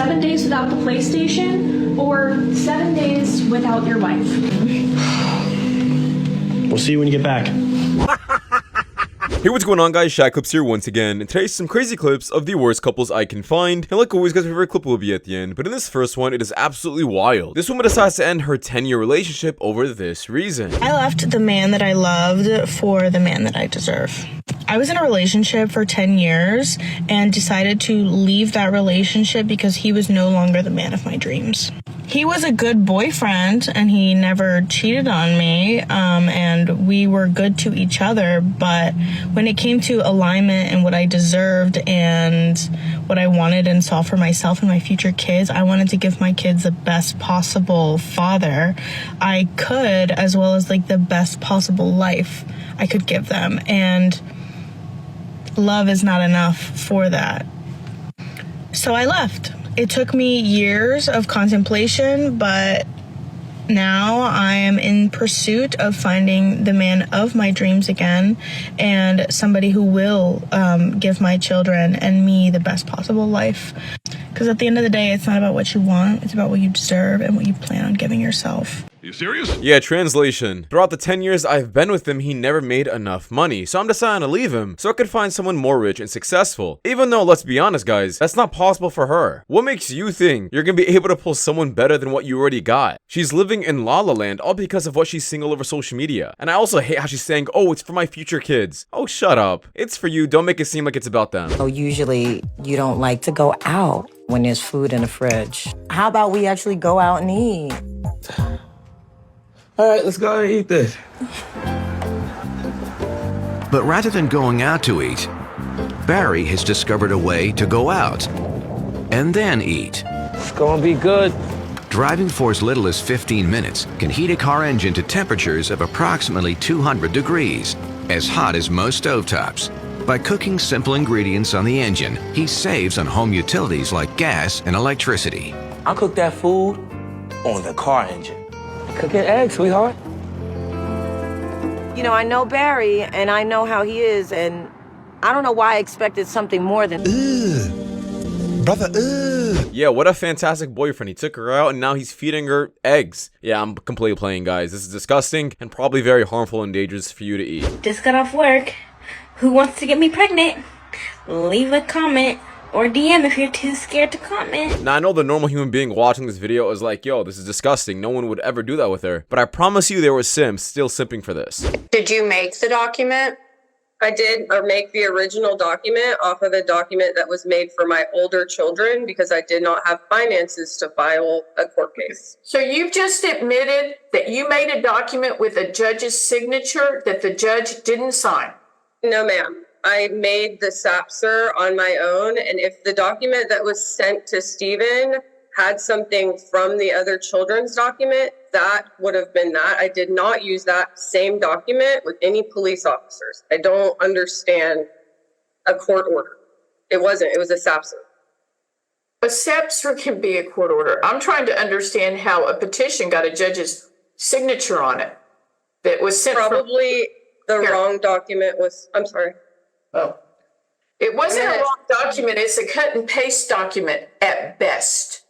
7 days without the PlayStation or 7 days without your wife? We'll see you when you get back. Hey, what's going on, guys? Shak-Clips here once again, and today's some crazy clips of the worst couples I can find. And like always, guys, my favorite clip will be at the end, but in this first one, it is absolutely wild. This woman decides to end her 10-year relationship over this reason. I left the man that I loved for the man that I deserve. I was in a relationship for 10 years and decided to leave that relationship because he was no longer the man of my dreams. He was a good boyfriend and he never cheated on me, and we were good to each other, but when it came to alignment and what I deserved and what I wanted and saw for myself and my future kids, I wanted to give my kids the best possible father I could, as well as like the best possible life I could give them, and love is not enough for that. So I left. It took me years of contemplation, but now I am in pursuit of finding the man of my dreams again, and somebody who will give my children and me the best possible life. Because at the end of the day, it's not about what you want, it's about what you deserve and what you plan on giving yourself. You serious? Yeah, translation. Throughout the 10 years I've been with him, he never made enough money, so I'm deciding to leave him so I could find someone more rich and successful. Even though, let's be honest, guys, that's not possible for her. What makes you think you're gonna be able to pull someone better than what you already got? She's living in La La Land all because of what she's seeing all over social media. And I also hate how she's saying, oh, it's for my future kids. Oh, shut up. It's for you. Don't make it seem like it's about them. So usually you don't like to go out when there's food in the fridge. How about we actually go out and eat? All right, let's go and eat this. But rather than going out to eat, Barry has discovered a way to go out and then eat. It's gonna be good. Driving for as little as 15 minutes can heat a car engine to temperatures of approximately 200 degrees, as hot as most stovetops. By cooking simple ingredients on the engine, he saves on home utilities like gas and electricity. I cook that food on the car engine. Cooking eggs, sweetheart. You know, I know Barry, and I know how he is, and I don't know why I expected something more than... Brother, Yeah, what a fantastic boyfriend. He took her out and now he's feeding her eggs. Yeah, I'm completely playing, guys. This is disgusting and probably very harmful and dangerous for you to eat. Just got off work. Who wants to get me pregnant? Leave a comment or DM if you're too scared to comment. Now, I know the normal human being watching this video is like, yo, this is disgusting. No one would ever do that with her. But I promise you there were Sims still simping for this. Did you make the document? I did make the original document off of a document that was made for my older children because I did not have finances to file a court case. So you've just admitted that you made a document with a judge's signature that the judge didn't sign? No, ma'am. I made the SAPSER on my own, and if the document that was sent to Stephen had something from the other children's document, that would have been that. I did not use that same document with any police officers. I don't understand a court order. It wasn't. It was a SAPSER. A SAPSER can be a court order. I'm trying to understand how a petition got a judge's signature on it that was sent Probably the wrong document was, I'm sorry. Oh. It wasn't a wrong document. It's a cut and paste document at best.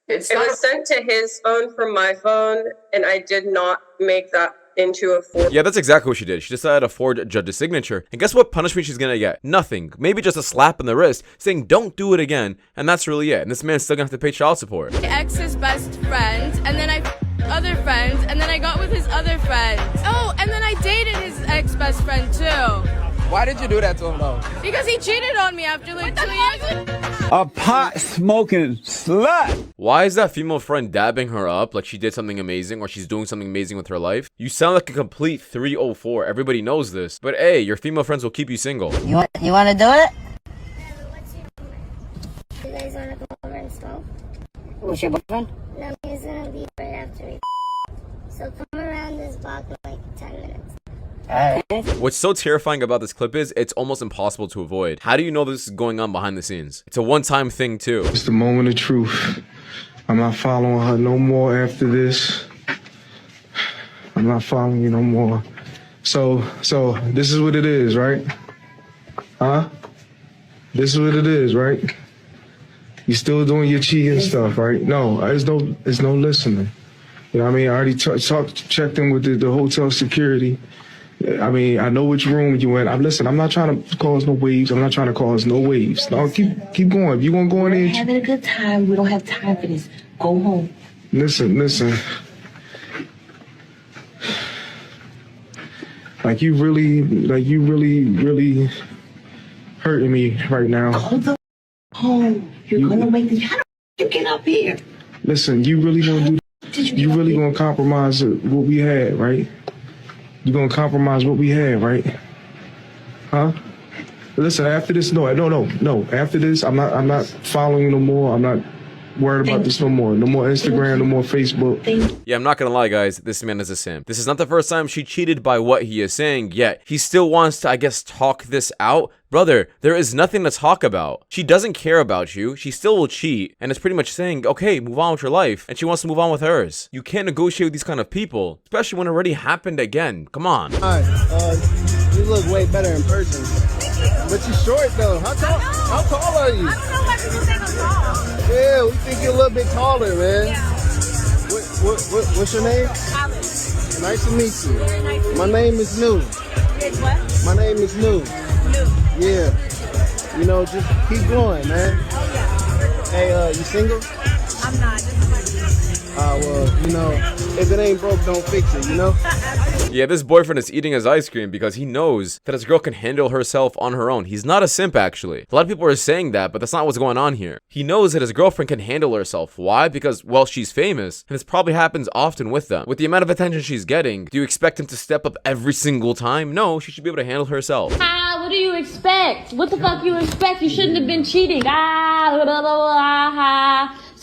It was sent to his phone from my phone, and I did not make that into a forge. Yeah, that's exactly what she did. She decided to forge a judge's signature. And guess what punishment she's gonna get? Nothing. Maybe just a slap in the wrist saying, don't do it again. And that's really it. And this man's still gonna have to pay child support. My ex's best friend, and then I other friends, and then I got with his other friends. Oh, and then I dated his ex-best friend too. Why did you do that to him, though? Because he cheated on me after like 2 years. A pot-smoking slut! Why is that female friend dabbing her up like she did something amazing or she's doing something amazing with her life? You sound like a complete 304. Everybody knows this. But hey, your female friends will keep you single. You want to do it? You guys want to go over and smoke? What's your boyfriend? No, he's gonna leave right after we. So come around this block in like 10 minutes. What's so terrifying about this clip is it's almost impossible to avoid. How do you know this is going on behind the scenes? It's a one-time thing too. It's the moment of truth. I'm not following her no more after this. I'm not following you no more. So this is what it is, right? Huh? This is what it is, right? You still doing your cheating stuff, right? No, there's no listening. You know what I mean? I already checked in with the hotel security. I mean, I know which room you in. Listen, I'm not trying to cause no waves. I'm not trying to cause no waves. No, keep going. If you want to go in there. We're having a good time. We don't have time for this. Go home. Listen. Like you really hurting me right now. Go the home. You're gonna make this. How do you get up here? Listen, you really gonna do? You really gonna compromise what we had, right? You gonna compromise what we had, right? Huh? Listen, after this, no. After this, I'm not following no more. I'm not worried about this no more. No more Instagram, no more Facebook. Yeah, I'm not gonna lie, guys. This man is a simp. This is not the first time she cheated by what he is saying, yet he still wants to, I guess, talk this out. Brother, there is nothing to talk about. She doesn't care about you. She still will cheat, and it's pretty much saying, okay, move on with your life, and she wants to move on with hers. You can't negotiate with these kind of people, especially when it already happened again. Come on. Alright, you look way better in person. But you're short though. How tall are you? I don't know why people think I'm tall. Yeah, we think you're a little bit taller, man. Yeah. What's your name? Alice. Nice to meet you. Very nice to meet you. My name is New. It's what? My name is New. New. Yeah. You know, just keep going, man. Oh yeah. Hey, you single? I'm not. This is my well, you know, if it ain't broke, don't fix it, you know? Yeah, this boyfriend is eating his ice cream because he knows that his girl can handle herself on her own. He's not a simp, actually. A lot of people are saying that, but that's not what's going on here. He knows that his girlfriend can handle herself. Why? Because, well, she's famous, and this probably happens often with them. With the amount of attention she's getting, do you expect him to step up every single time? No, she should be able to handle herself. What do you expect? What the fuck you expect? You shouldn't have been cheating. So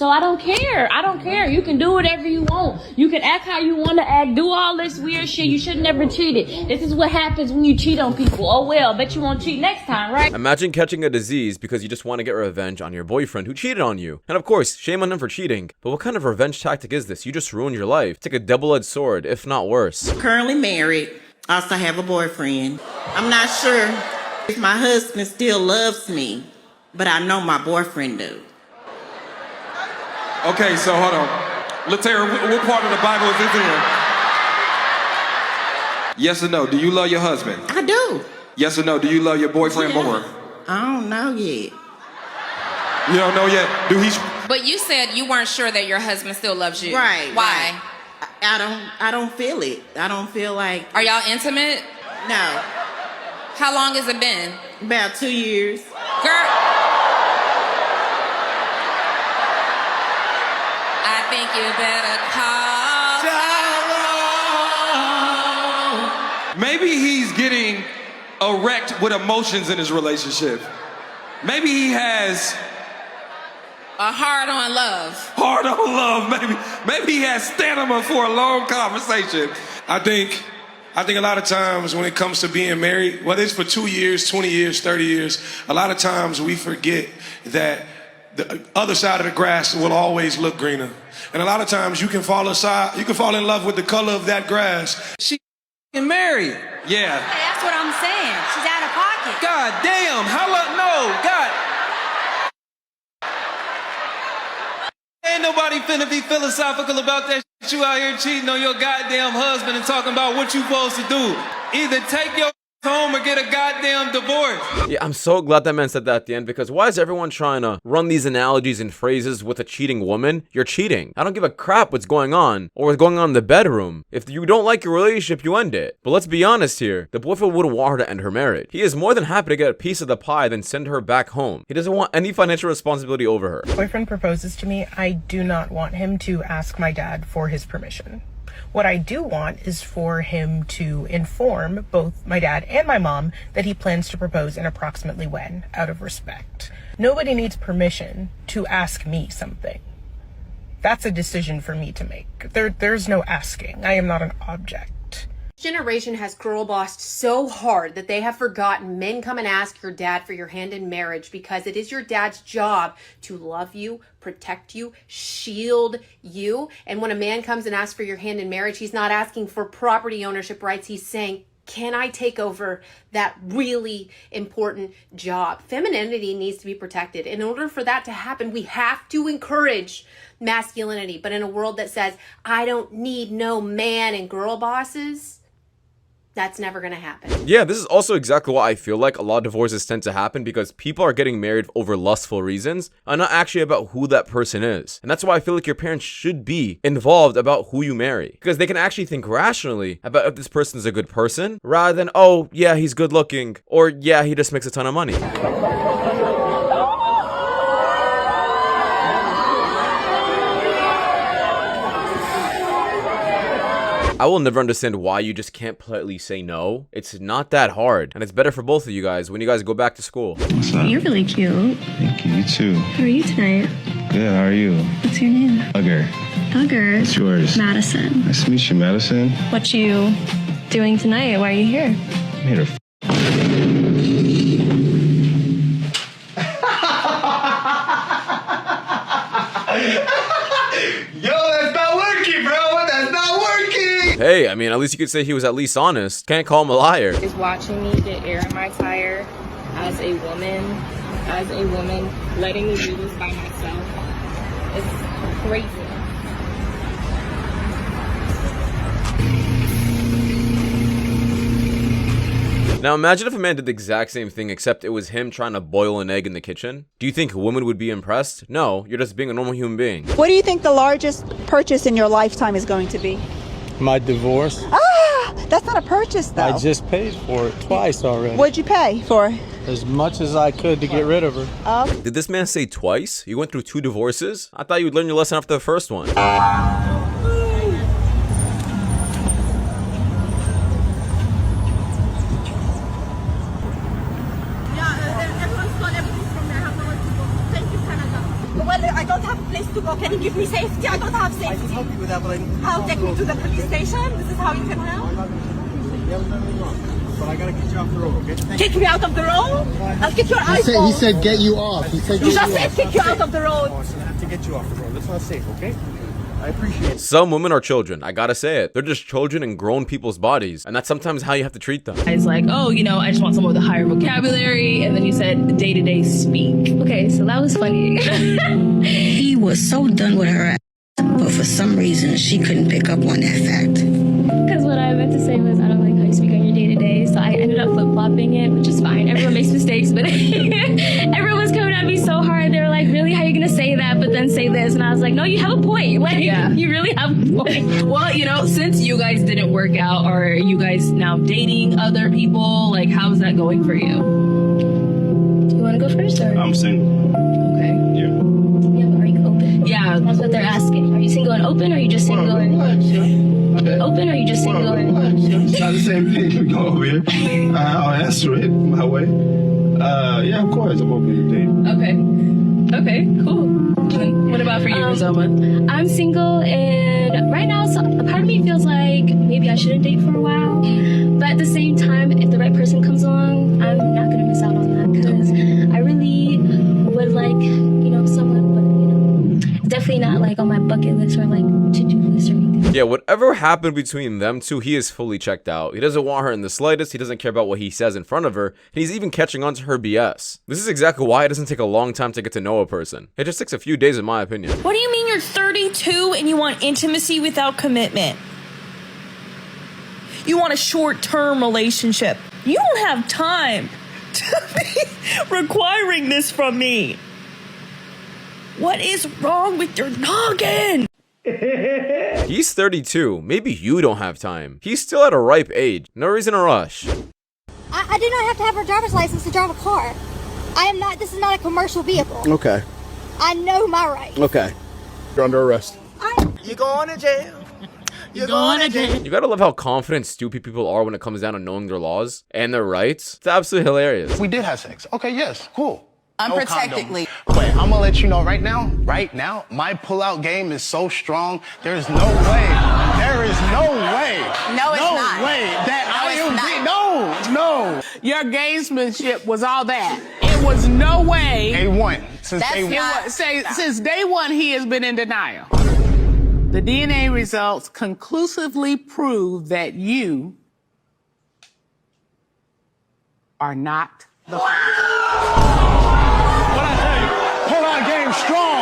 I don't care. I don't care. You can do whatever you want. You can act how you want to act. Do all this weird shit. You should never cheated. This is what happens when you cheat on people. Oh well, bet you won't cheat next time, right? Imagine catching a disease because you just want to get revenge on your boyfriend who cheated on you. And of course, shame on him for cheating. But what kind of revenge tactic is this? You just ruined your life. It's like a double-edged sword, if not worse. Currently married. Also have a boyfriend. I'm not sure if my husband still loves me, but I know my boyfriend do. Okay, so hold on. Ulterior, what part of the Bible is this in? Yes or no? Do you love your husband? I do. Yes or no? Do you love your boyfriend more? I don't know yet. You don't know yet? Do he? But you said you weren't sure that your husband still loves you. Right. Why? Right. I don't feel it. I don't feel like. Are y'all intimate? No. How long has it been? About 2 years. Girl. I think you better call. Maybe he's getting erect with emotions in his relationship. Maybe he has a hard-on love. Hard-on love, maybe he has stamina for a long conversation. I think a lot of times when it comes to being married, whether it's for 2 years, 20 years, 30 years, a lot of times we forget that the other side of the grass will always look greener. And a lot of times you can fall in love with the color of that grass. She's married. Yeah. Hey, that's what I'm saying. She's out of pocket. God damn, God. Ain't nobody finna be philosophical about that shit. You out here cheating on your goddamn husband and talking about what you supposed to do. Either take your home or get a goddamn divorce. Yeah, I'm so glad that man said that at the end, because why is everyone trying to run these analogies and phrases with a cheating woman? You're cheating. I don't give a crap what's going on or what's going on in the bedroom. If you don't like your relationship, you end it. But let's be honest here. The boyfriend wouldn't want her to end her marriage. He is more than happy to get a piece of the pie than send her back home. He doesn't want any financial responsibility over her. Boyfriend proposes to me. I do not want him to ask my dad for his permission. What I do want is for him to inform both my dad and my mom that he plans to propose and approximately when, out of respect. Nobody needs permission to ask me something. That's a decision for me to make. There's no asking. I am not an object. This generation has girl bossed so hard that they have forgotten men come and ask your dad for your hand in marriage because it is your dad's job to love you, protect you, shield you. And when a man comes and asks for your hand in marriage, he's not asking for property ownership rights. He's saying, Can I take over that really important job? Femininity needs to be protected. In order for that to happen, we have to encourage masculinity. But in a world that says, I don't need no man and girl bosses, that's never going to happen. Yeah, this is also exactly why I feel like a lot of divorces tend to happen, because people are getting married over lustful reasons and not actually about who that person is. And that's why I feel like your parents should be involved about who you marry, because they can actually think rationally about if this person is a good person rather than, oh, yeah, he's good looking, or yeah, he just makes a ton of money. I will never understand why you just can't politely say no. It's not that hard, and it's better for both of you guys when you guys go back to school. What's up? You're really cute. Thank you. You too. How are you tonight? Good. How are you? What's your name? Hugger. Hugger. What's yours? Madison. Nice to meet you, Madison. What you doing tonight? Why are you here? I'm here to Yo, that's not working, bro. That's not working. Hey, I mean, at least you could say he was at least honest. Can't call him a liar. Is watching me get air in my tire as a woman, letting me do this by myself. It's crazy. Now imagine if a man did the exact same thing except it was him trying to boil an egg in the kitchen. Do you think women would be impressed? No, you're just being a normal human being. What do you think the largest purchase in your lifetime is going to be? My divorce. Ah, that's not a purchase though. I just paid for it twice already. What'd you pay for? As much as I could to get rid of her. Did this man say twice? You went through 2 divorces? I thought you would learn your lesson after the first one. I don't have a place to go. Can you give me safety? I don't have safety. I can help you with that, but I'll take me to the police station. This is how you can help. But I gotta get you off the road, okay? Kick me out of the road? I'll kick your eyes He said get you off. He said you just said kick you out of the road. I have to get you off the road. That's not safe, okay? I appreciate it. Some women are children. I gotta say it. They're just children in grown people's bodies, and that's sometimes how you have to treat them. It's like, oh, you know, I just want someone with a higher vocabulary, and then you said day-to-day speak. Okay, so that was funny. He was so done with her ass, but for some reason she couldn't pick up on that fact. Because what I meant to say was, I don't like how you speak on your day-to-day, so I ended up flip-flopping it, which is fine. Everyone makes mistakes, but everyone was coming at me so hard. They were like, really, how are you gonna say that, but then say this? And I was like, no, you have a point. Like, you really have a point. Well, you know, since you guys didn't work out, are you guys now dating other people? Like, how's that going for you? Do you want to go first, or? I'm single. Okay. Yeah. Yeah, but are you open? Yeah. That's what they're asking. Are you single and open, or are you just single and open, or are you just single and... It's not the same thing. We go over here. I'll answer it my way. Yeah, of course. I'm open to dating. Okay, cool. And what about for you, Rizoma? I'm single, and right now, so a part of me feels like maybe I shouldn't date for a while. But at the same time, if the right person comes along, I'm not gonna miss out on that, because I really would like, you know, someone, but you know, definitely not like on my bucket list or like to-do list or anything. Yeah, whatever happened between them two, he is fully checked out. He doesn't want her in the slightest. He doesn't care about what he says in front of her. And he's even catching on to her BS. This is exactly why it doesn't take a long time to get to know a person. It just takes a few days, in my opinion. What do you mean you're 32 and you want intimacy without commitment? You want a short-term relationship. You don't have time to be requiring this from me. What is wrong with your noggin? He's 32. Maybe you don't have time. He's still at a ripe age. No reason to rush. I do not have to have a driver's license to drive a car. This is not a commercial vehicle. Okay. I know my rights. Okay. You're under arrest. You're going to jail. You're going to jail. You gotta love how confident stupid people are when it comes down to knowing their laws and their rights. It's absolutely hilarious. We did have sex. Okay, yes, cool. Unprotectedly. But I'm gonna let you know right now, my pullout game is so strong. There's no way. There is no way. No, it's not. No way that No, I it's am. not. No. Your gamesmanship was all that. It was no way. A1. Since That's day one. not- Since day one, he has been in denial. The DNA results conclusively prove that you are not the What I say? Pull out game strong.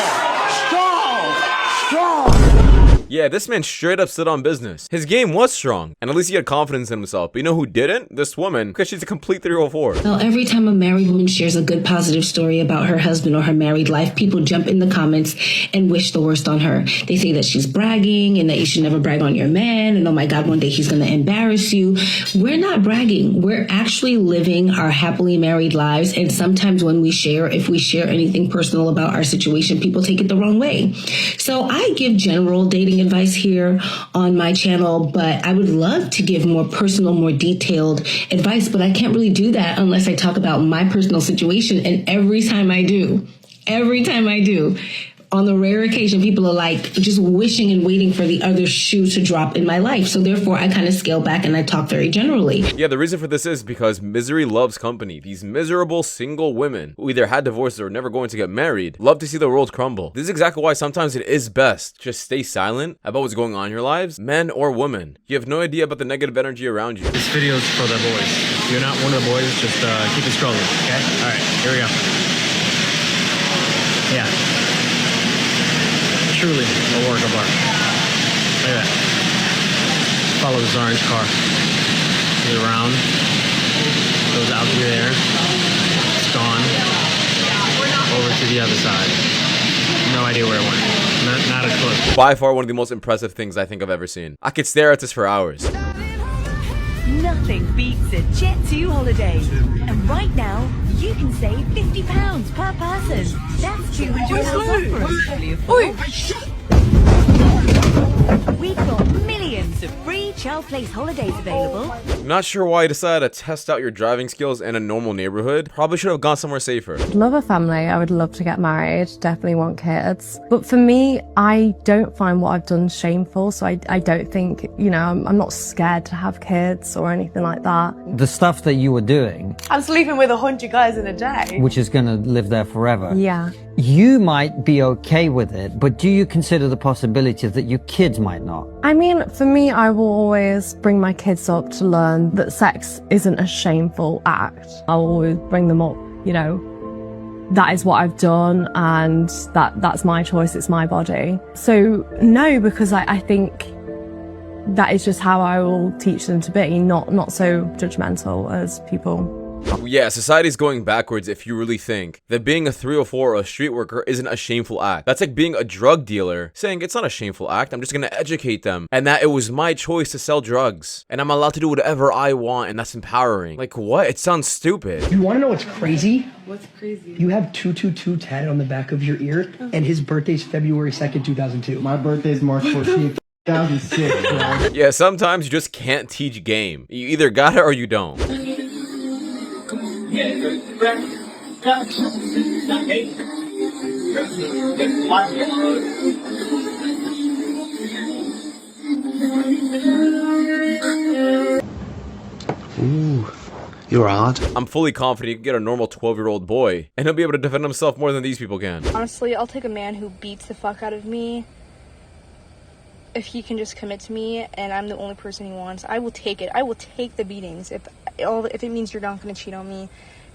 Yeah, this man straight up stood on business. His game was strong, and at least he had confidence in himself. But you know who didn't? This woman, because she's a complete 304. Well, every time a married woman shares a good positive story about her husband or her married life, people jump in the comments and wish the worst on her. They say that she's bragging and that you should never brag on your man, and oh my God, one day he's going to embarrass you. We're not bragging. We're actually living our happily married lives, and sometimes when we share, if we share anything personal about our situation, people take it the wrong way. So I give general dating advice here on my channel, but I would love to give more personal, more detailed advice, but I can't really do that unless I talk about my personal situation. And every time I do, on the rare occasion, people are like just wishing and waiting for the other shoe to drop in my life. So therefore, I kind of scale back and I talk very generally. Yeah, the reason for this is because misery loves company. These miserable single women who either had divorces or never going to get married love to see the world crumble. This is exactly why sometimes it is best just stay silent about what's going on in your lives, men or women. You have no idea about the negative energy around you. This video is for the boys. If you're not one of the boys, just keep it scrolling, okay? All right, here we go. Yeah. Truly a work of art. Look at that. Follow this orange car. Goes around. Goes out through there. It's gone. Over to the other side. No idea where it went. Not a clue. By far one of the most impressive things I think I've ever seen. I could stare at this for hours. Nothing beats a Jet2 holiday. And right now, you can save £50 per person. That's £200 off for a family of four. We've got millions of free child place holidays available. Not sure why you decided to test out your driving skills in a normal neighborhood. Probably should have gone somewhere safer. Love a family. I would love to get married. Definitely want kids. But for me, I don't find what I've done shameful. So I don't think, you know, I'm not scared to have kids or anything like that. The stuff that you were doing, I'm sleeping with 100 guys in a day. which is going to live there forever. Yeah. You might be okay with it, but do you consider the possibility that your kids might not? I mean, for me, I will always bring my kids up to learn that sex isn't a shameful act. I'll always bring them up, you know, that is what I've done and that's my choice, it's my body. So no, because I think that is just how I will teach them to be, not so judgmental as people. Yeah, society's going backwards if you really think that being a 304 or a street worker isn't a shameful act. That's like being a drug dealer saying it's not a shameful act, I'm just gonna educate them, and that it was my choice to sell drugs and I'm allowed to do whatever I want and that's empowering. Like what? It sounds stupid. You wanna know what's crazy? What's crazy? You have 222 tatted on the back of your ear, and his birthday's February 2nd, 2002. My birthday's March 14th, 2006, bro. Yeah, sometimes you just can't teach game. You either got it or you don't. Ooh, you're odd. I'm fully confident you can get a normal 12-year-old boy and he'll be able to defend himself more than these people can. Honestly, I'll take a man who beats the fuck out of me if he can just commit to me and I'm the only person he wants. I will take it. I will take the beatings if it means you're not going to cheat on me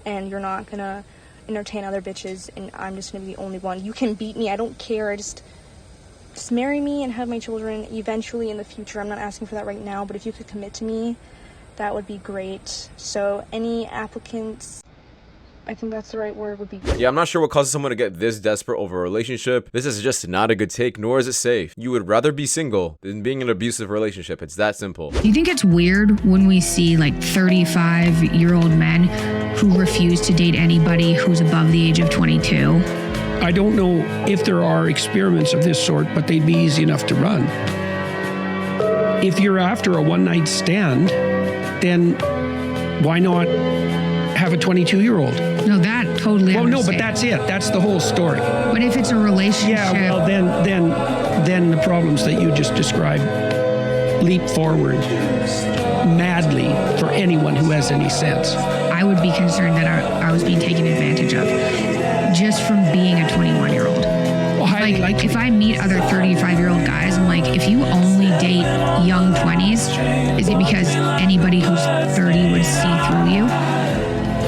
and you're not going to entertain other bitches and I'm just going to be the only one. You can beat me. I don't care. Just marry me and have my children eventually in the future. I'm not asking for that right now, but if you could commit to me, that would be great. So any applicants, I think that's the right word, would be great. Yeah, I'm not sure what causes someone to get this desperate over a relationship. This is just not a good take, nor is it safe. You would rather be single than being in an abusive relationship. It's that simple. Do you think it's weird when we see like 35-year-old men who refuse to date anybody who's above the age of 22? I don't know if there are experiments of this sort, but they'd be easy enough to run. If you're after a one-night stand, then why not have a 22-year-old? No, that totally. Well, no, but that's it. That's the whole story. But if it's a relationship, yeah, well, then the problems that you just described leap forward madly for anyone who has any sense. I would be concerned that I was being taken advantage of just from being a 21-year-old. Like if I meet other 35-year-old guys, I'm like, if you only date young 20s, is it because anybody who's 30 would see through you?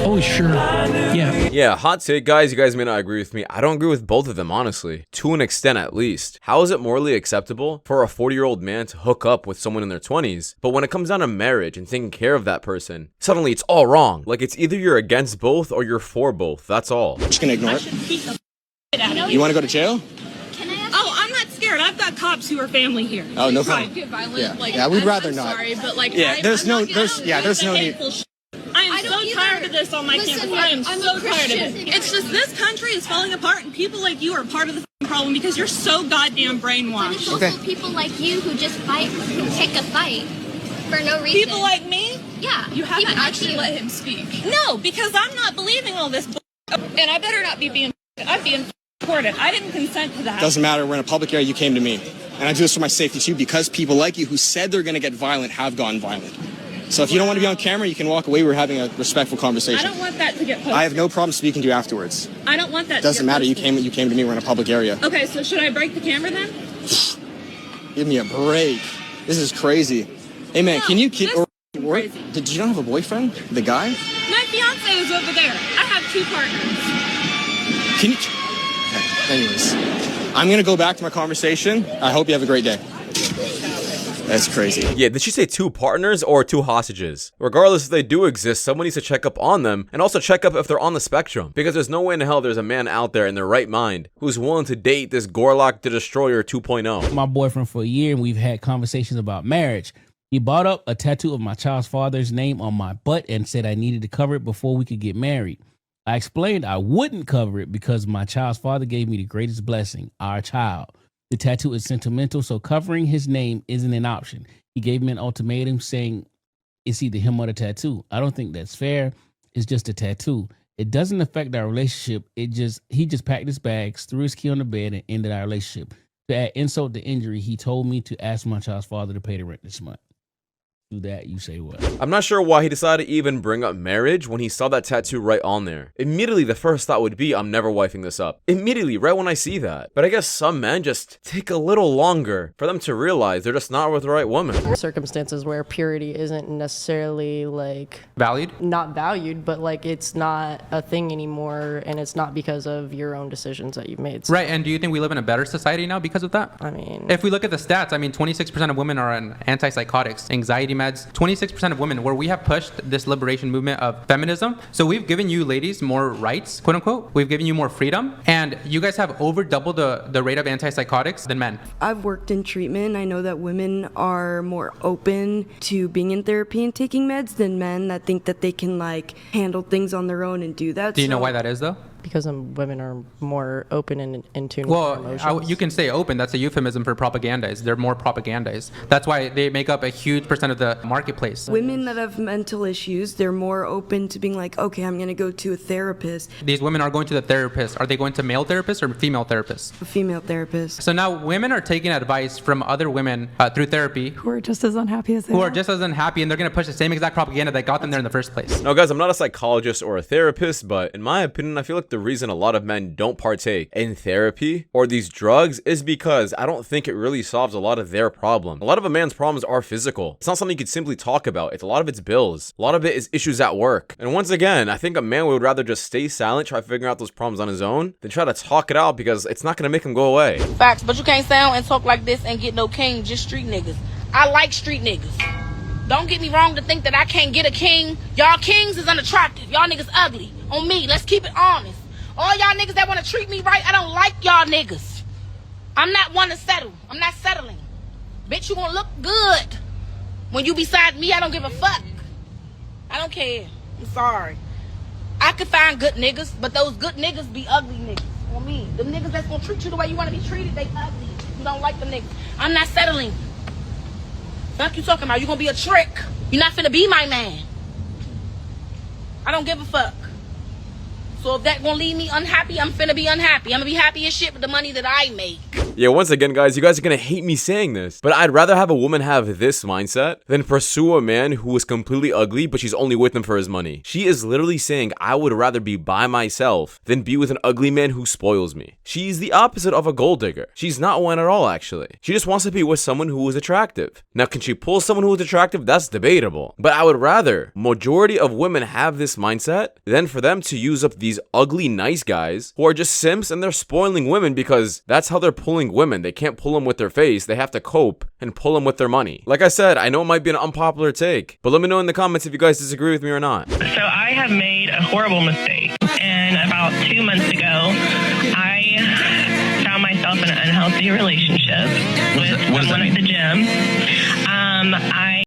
Oh, sure. Yeah. Yeah, hot take, guys. You guys may not agree with me. I don't agree with both of them, honestly. To an extent, at least. How is it morally acceptable for a 40-year-old man to hook up with someone in their 20s, but when it comes down to marriage and taking care of that person, suddenly it's all wrong? Like, it's either you're against both or you're for both. That's all. Just gonna ignore it. You want to go to jail? Oh, I'm not scared. I've got cops who are family here. Oh, no problem. Get violent. Yeah, Like, yeah, we'd I'm rather not. Sorry, but like, Yeah, there's I'm no not gonna there's no the need. hateful I am so tired of this on my campus. I am so tired of it. It's just this country is falling apart, and people like you are part of the problem because you're so goddamn brainwashed. But it's also people like you who just fight, who pick a fight for no reason. People like me? Yeah. You haven't people like actually you. let him speak. No, because I'm not believing all this and I better not be being I'm being recorded. I didn't consent to that. Doesn't matter. We're in a public area. You came to me, and I do this for my safety too, because people like you who said they're gonna get violent have gone violent. So if you don't want to be on camera, you can walk away. We're having a respectful conversation. I don't want that to get posted. I have no problem speaking to you afterwards. I don't want that Doesn't to get matter. posted. You came to me. We're in a public area. Okay, so should I break the camera then? Give me a break. This is crazy. Hey man, can you keep? Did you not have a boyfriend? The guy? My fiance is over there. I have 2 partners. Can you? Okay. Anyways, I'm gonna go back to my conversation. I hope you have a great day. That's crazy. Yeah, did she say 2 partners or 2 hostages? Regardless if they do exist, someone needs to check up on them and also check up if they're on the spectrum. Because there's no way in hell there's a man out there in their right mind who's willing to date this Gorlock the Destroyer 2.0. My boyfriend for a year, and we've had conversations about marriage. He brought up a tattoo of my child's father's name on my butt and said I needed to cover it before we could get married. I explained I wouldn't cover it because my child's father gave me the greatest blessing, our child. The tattoo is sentimental, so covering his name isn't an option. He gave me an ultimatum saying it's either him or the tattoo. I don't think that's fair. It's just a tattoo. It doesn't affect our relationship. He just packed his bags, threw his key on the bed, and ended our relationship. To add insult to injury, he told me to ask my child's father to pay the rent this month. Do that, you say what? I'm not sure why he decided to even bring up marriage when he saw that tattoo right on there. Immediately, the first thought would be, I'm never wifing this up. Immediately, right when I see that. But I guess some men just take a little longer for them to realize they're just not with the right woman. Circumstances where purity isn't necessarily like valued, not valued, but like it's not a thing anymore, and it's not because of your own decisions that you've made. Right, and do you think we live in a better society now because of that? I mean, if we look at the stats, I mean, 26% of women are on antipsychotics, anxiety meds, 26% of women, where we have pushed this liberation movement of feminism. So we've given you ladies more rights, quote unquote. We've given you more freedom, and you guys have over double the rate of antipsychotics than men. I've worked in treatment. I know that women are more open to being in therapy and taking meds than men that think that they can like handle things on their own and do that. Do you know why that is though? Because women are more open and in tune with their emotions. You can say open. That's a euphemism for propagandized. They're more propagandized. That's why they make up a huge percent of the marketplace. Women that have mental issues, they're more open to being like, okay, I'm going to go to a therapist. These women are going to the therapist. Are they going to male therapists or female therapists? A female therapist. So now women are taking advice from other women through therapy. Who are just as unhappy as they are. Who are just as unhappy, and they're going to push the same exact propaganda that got them there in the first place. Now guys, I'm not a psychologist or a therapist, but in my opinion, I feel like the reason a lot of men don't partake in therapy or these drugs is because I don't think it really solves a lot of their problem. A lot of a man's problems are physical. It's not something you could simply talk about. It's a lot of it's bills. A lot of it is issues at work. And once again, I think a man would rather just stay silent, try figuring out those problems on his own, than try to talk it out because it's not going to make him go away. Facts, but you can't sound and talk like this and get no king, just street niggas. I like street niggas. Don't get me wrong to think that I can't get a king. Y'all kings is unattractive. Y'all niggas ugly. On me, let's keep it honest. All y'all niggas that want to treat me right, I don't like y'all niggas. I'm not one to settle. I'm not settling. Bitch, you gonna look good. When you beside me, I don't give a fuck. I don't care. I'm sorry. I could find good niggas, but those good niggas be ugly niggas. On me. The niggas that's gonna treat you the way you want to be treated, they ugly. You don't like them niggas. I'm not settling. Fuck you talking about? You gonna be a trick. You're not finna be my man. I don't give a fuck. So if that gonna leave me unhappy, I'm finna be unhappy. I'm gonna be happy as shit with the money that I make. Yeah, once again, guys, you guys are gonna hate me saying this, but I'd rather have a woman have this mindset than pursue a man who is completely ugly, but she's only with him for his money. She is literally saying, I would rather be by myself than be with an ugly man who spoils me. She's the opposite of a gold digger. She's not one at all, actually. She just wants to be with someone who is attractive. Now, can she pull someone who is attractive? That's debatable. But I would rather majority of women have this mindset than for them to use up these ugly, nice guys who are just simps and they're spoiling women because that's how they're pulling women. They can't pull them with their face. They have to cope and pull them with their money. Like I said, I know it might be an unpopular take, but let me know in the comments if you guys disagree with me or not. So I have made a horrible mistake, and about 2 months ago, I found myself in an unhealthy relationship with someone at the gym. I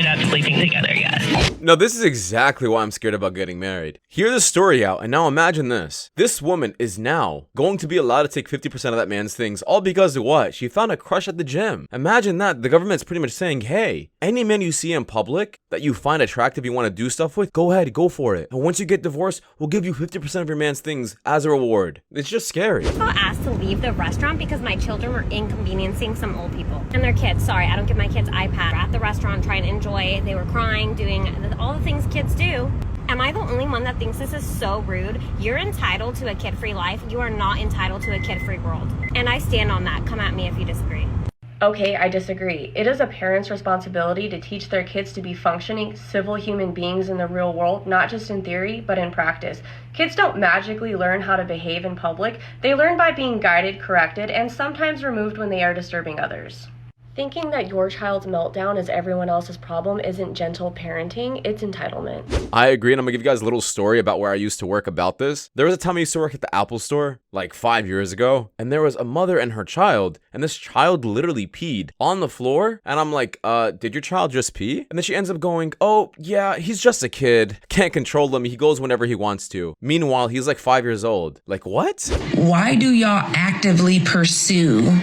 ended up sleeping together, yes. Now, this is exactly why I'm scared about getting married. Hear the story out, and now imagine this. This woman is now going to be allowed to take 50% of that man's things, all because of what? She found a crush at the gym. Imagine that. The government's pretty much saying, hey, any man you see in public that you find attractive, you want to do stuff with, go ahead, go for it. And once you get divorced, we'll give you 50% of your man's things as a reward. It's just scary. I got asked to leave the restaurant because my children were inconveniencing some old people. And their kids, sorry, I don't give my kids iPad. We're at the restaurant trying to enjoy. They were crying, doing all the things kids do. Am I the only one that thinks this is so rude? You're entitled to a kid-free life. You are not entitled to a kid-free world. And I stand on that. Come at me if you disagree. Okay, I disagree. It is a parent's responsibility to teach their kids to be functioning civil human beings in the real world, not just in theory, but in practice. Kids don't magically learn how to behave in public. They learn by being guided, corrected, and sometimes removed when they are disturbing others. Thinking that your child's meltdown is everyone else's problem isn't gentle parenting, it's entitlement. I agree, and I'm gonna give you guys a little story about where I used to work about this. There was a time I used to work at the Apple store, like 5 years ago, and there was a mother and her child, and this child literally peed on the floor, and I'm like, did your child just pee? And then she ends up going, oh, yeah, he's just a kid. Can't control him, he goes whenever he wants to. Meanwhile, he's like 5 years old. Like, what? Why do y'all actively pursue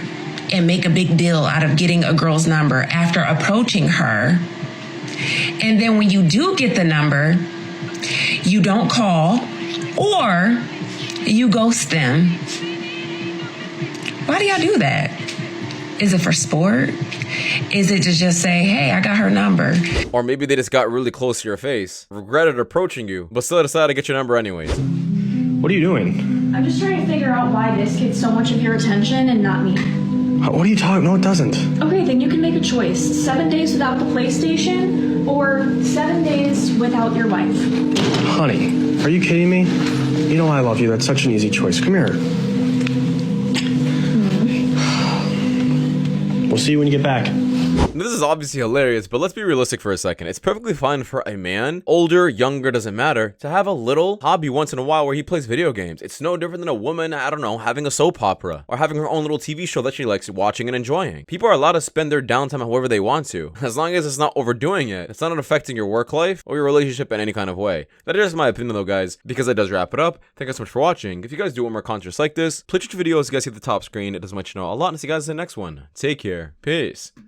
and make a big deal out of getting a girl's number after approaching her? And then when you do get the number, you don't call or you ghost them. Why do y'all do that? Is it for sport? Is it to just say, hey, I got her number? Or maybe they just got really close to your face, regretted approaching you, but still decided to get your number anyways. What are you doing? I'm just trying to figure out why this gets so much of your attention and not me. What are you talking? No, it doesn't. Okay, then you can make a choice. 7 days without the PlayStation or 7 days without your wife. Honey, are you kidding me? You know I love you. That's such an easy choice. Come here. We'll see you when you get back. This is obviously hilarious, but let's be realistic for a second. It's perfectly fine for a man, older, younger, doesn't matter, to have a little hobby once in a while where he plays video games. It's no different than a woman, I don't know, having a soap opera or having her own little TV show that she likes watching and enjoying. People are allowed to spend their downtime however they want to, as long as it's not overdoing it. It's not affecting your work life or your relationship in any kind of way. That is my opinion though, guys, because that does wrap it up. Thank you so much for watching. If you guys do want more content like this, please check the videos you guys see at the top screen. It does much you know a lot, and see you guys in the next one. Take care. Peace.